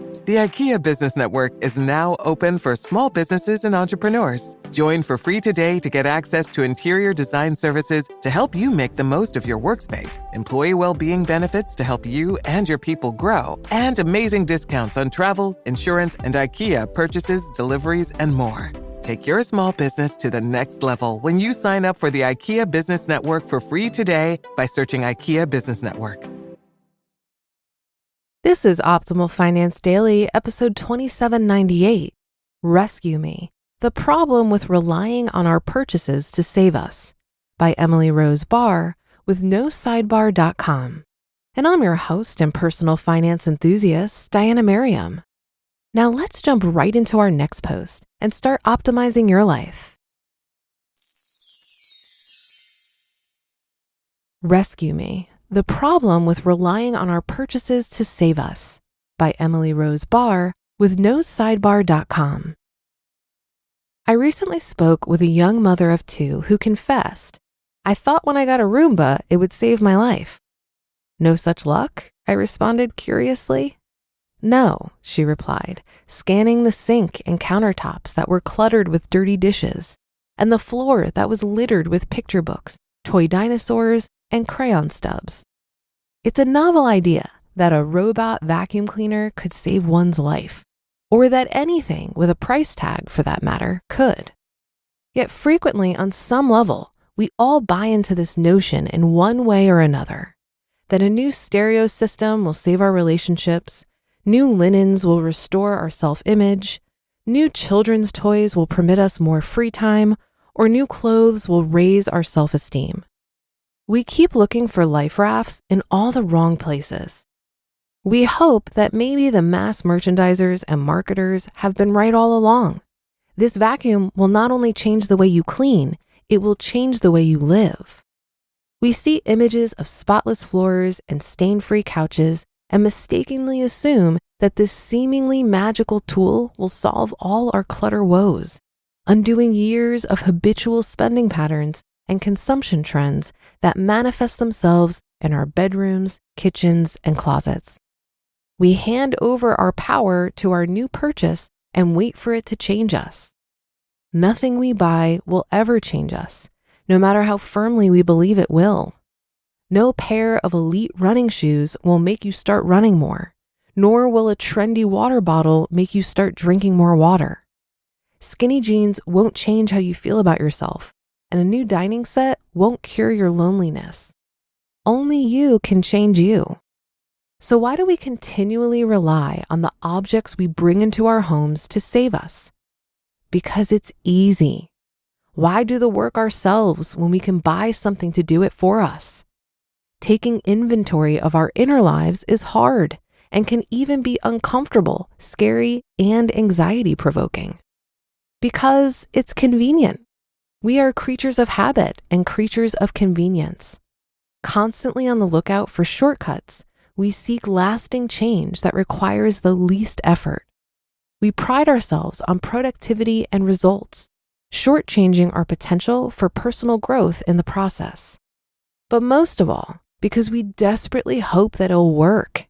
The IKEA Business Network is now open for small businesses and entrepreneurs. Join for free today to get access to interior design services to help you make the most of your workspace, employee well-being benefits to help you and your people grow, and amazing discounts on travel, insurance, and IKEA purchases, deliveries, and more. Take your small business to the next level when you sign up for the IKEA Business Network for free today by searching IKEA Business Network. This is Optimal Finance Daily, episode 2798, Rescue Me, the Problem with Relying on Our Purchases to Save Us, by Rose Barr with NoSidebar.com. And I'm your host and personal finance enthusiast, Diana Merriam. Now let's jump right into our next post and start optimizing your life. Rescue Me, the Problem with Relying on Our Purchases to Save Us, by Rose Barr with NoSidebar.com. I recently spoke with a young mother of two who confessed, "I thought when I got a Roomba, it would save my life." "No such luck?" I responded curiously. "No," she replied, scanning the sink and countertops that were cluttered with dirty dishes, and the floor that was littered with picture books, toy dinosaurs, and crayon stubs. It's a novel idea that a robot vacuum cleaner could save one's life, or that anything with a price tag, for that matter, could. Yet frequently, on some level, we all buy into this notion in one way or another, that a new stereo system will save our relationships, new linens will restore our self-image, new children's toys will permit us more free time, or new clothes will raise our self-esteem. We keep looking for life rafts in all the wrong places. We hope that maybe the mass merchandisers and marketers have been right all along. This vacuum will not only change the way you clean, it will change the way you live. We see images of spotless floors and stain-free couches and mistakenly assume that this seemingly magical tool will solve all our clutter woes, undoing years of habitual spending patterns and consumption trends that manifest themselves in our bedrooms, kitchens, and closets. We hand over our power to our new purchase and wait for it to change us. Nothing we buy will ever change us, no matter how firmly we believe it will. No pair of elite running shoes will make you start running more, nor will a trendy water bottle make you start drinking more water. Skinny jeans won't change how you feel about yourself, and a new dining set won't cure your loneliness. Only you can change you. So why do we continually rely on the objects we bring into our homes to save us? Because it's easy. Why do the work ourselves when we can buy something to do it for us? Taking inventory of our inner lives is hard and can even be uncomfortable, scary, and anxiety-provoking. Because it's convenient. We are creatures of habit and creatures of convenience. Constantly on the lookout for shortcuts, we seek lasting change that requires the least effort. We pride ourselves on productivity and results, shortchanging our potential for personal growth in the process. But most of all, because we desperately hope that it'll work.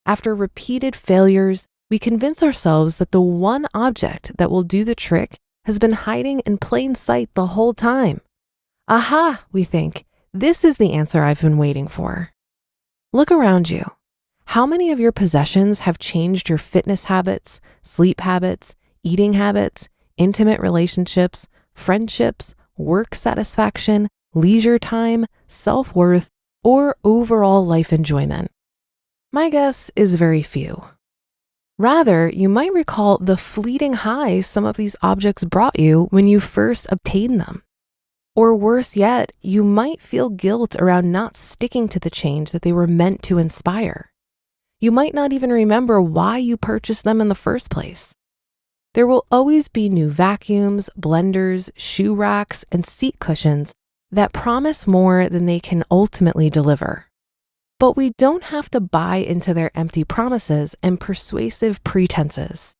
After repeated failures, we convince ourselves that the one object that will do the trick has been hiding in plain sight the whole time. Aha, we think, this is the answer I've been waiting for. Look around you. How many of your possessions have changed your fitness habits, sleep habits, eating habits, intimate relationships, friendships, work satisfaction, leisure time, self-worth, or overall life enjoyment? My guess is very few. Rather, you might recall the fleeting highs some of these objects brought you when you first obtained them. Or worse yet, you might feel guilt around not sticking to the change that they were meant to inspire. You might not even remember why you purchased them in the first place. There will always be new vacuums, blenders, shoe racks, and seat cushions that promise more than they can ultimately deliver. But we don't have to buy into their empty promises and persuasive pretenses.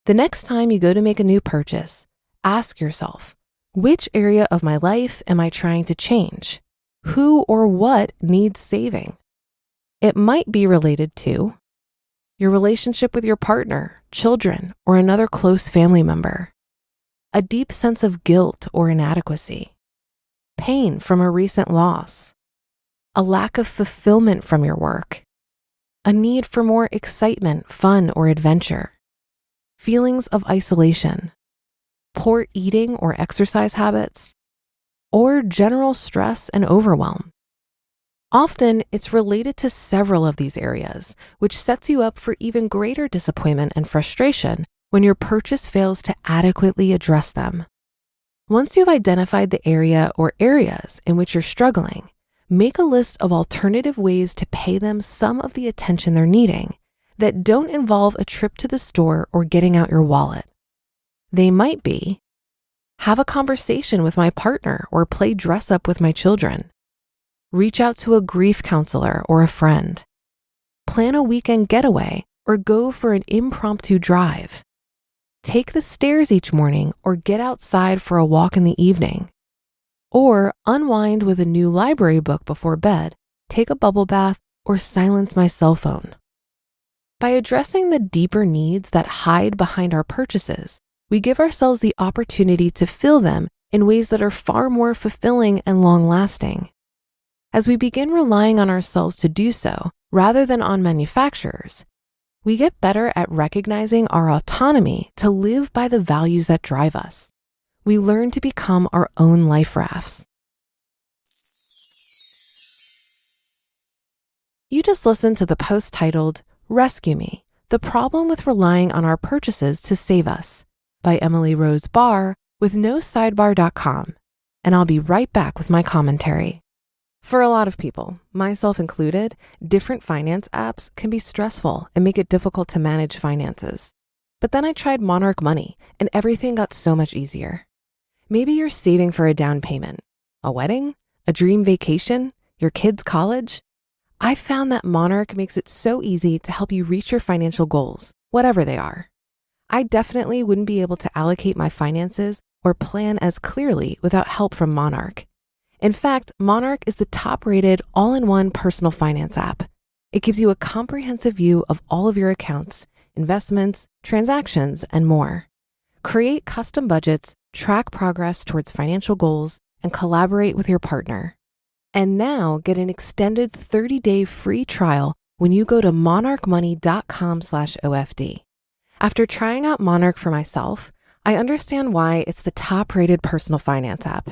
The next time you go to make a new purchase, ask yourself, which area of my life am I trying to change? Who or what needs saving? It might be related to your relationship with your partner, children, or another close family member, a deep sense of guilt or inadequacy, pain from a recent loss, a lack of fulfillment from your work, a need for more excitement, fun, or adventure, feelings of isolation, poor eating or exercise habits, or general stress and overwhelm. Often, it's related to several of these areas, which sets you up for even greater disappointment and frustration when your purchase fails to adequately address them. Once you've identified the area or areas in which you're struggling, make a list of alternative ways to pay them some of the attention they're needing that don't involve a trip to the store or getting out your wallet. They might be: have a conversation with my partner or play dress up with my children. Reach out to a grief counselor or a friend. Plan a weekend getaway or go for an impromptu drive. Take the stairs each morning or get outside for a walk in the evening. Or unwind with a new library book before bed, take a bubble bath, or silence my cell phone. By addressing the deeper needs that hide behind our purchases, we give ourselves the opportunity to fill them in ways that are far more fulfilling and long-lasting. As we begin relying on ourselves to do so, rather than on manufacturers, we get better at recognizing our autonomy to live by the values that drive us. We learn to become our own life rafts. You just listened to the post titled, "Rescue Me, The Problem with Relying on Our Purchases to Save Us," by Emily Rose Barr with NoSidebar.com, and I'll be right back with my commentary. For a lot of people, myself included, different finance apps can be stressful and make it difficult to manage finances. But then I tried Monarch Money and everything got so much easier. Maybe you're saving for a down payment, a wedding, a dream vacation, your kids' college. I found that Monarch makes it so easy to help you reach your financial goals, whatever they are. I definitely wouldn't be able to allocate my finances or plan as clearly without help from Monarch. In fact, Monarch is the top-rated all-in-one personal finance app. It gives you a comprehensive view of all of your accounts, investments, transactions, and more. Create custom budgets, track progress towards financial goals, and collaborate with your partner. And now get an extended 30-day free trial when you go to monarchmoney.com/OFD. After trying out Monarch for myself, I understand why it's the top-rated personal finance app.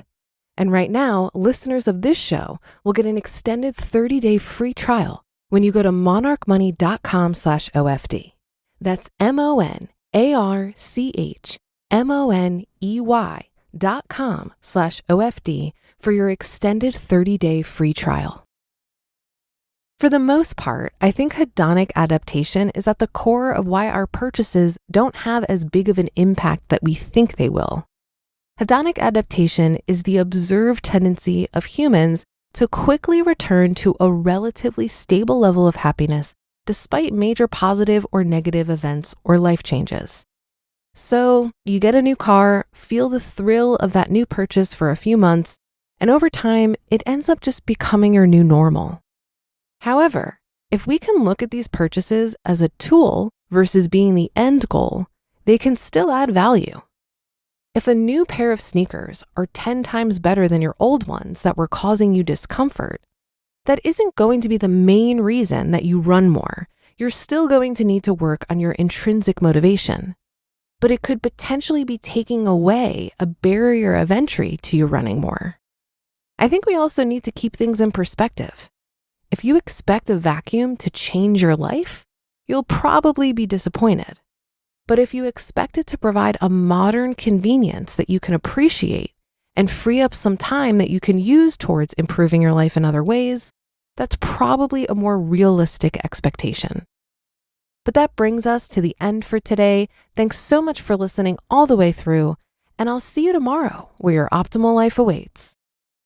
And right now, listeners of this show will get an extended 30-day free trial when you go to monarchmoney.com/OFD. That's monarchmoney.com/OFD for your extended 30-day free trial. For the most part, I think hedonic adaptation is at the core of why our purchases don't have as big of an impact that we think they will. Hedonic adaptation is the observed tendency of humans to quickly return to a relatively stable level of happiness despite major positive or negative events or life changes. So you get a new car, feel the thrill of that new purchase for a few months, and over time, it ends up just becoming your new normal. However, if we can look at these purchases as a tool versus being the end goal, they can still add value. If a new pair of sneakers are 10 times better than your old ones that were causing you discomfort, that isn't going to be the main reason that you run more. You're still going to need to work on your intrinsic motivation, but it could potentially be taking away a barrier of entry to you running more. I think we also need to keep things in perspective. If you expect a vacuum to change your life, you'll probably be disappointed. But if you expect it to provide a modern convenience that you can appreciate and free up some time that you can use towards improving your life in other ways, that's probably a more realistic expectation. But that brings us to the end for today. Thanks so much for listening all the way through, and I'll see you tomorrow where your optimal life awaits.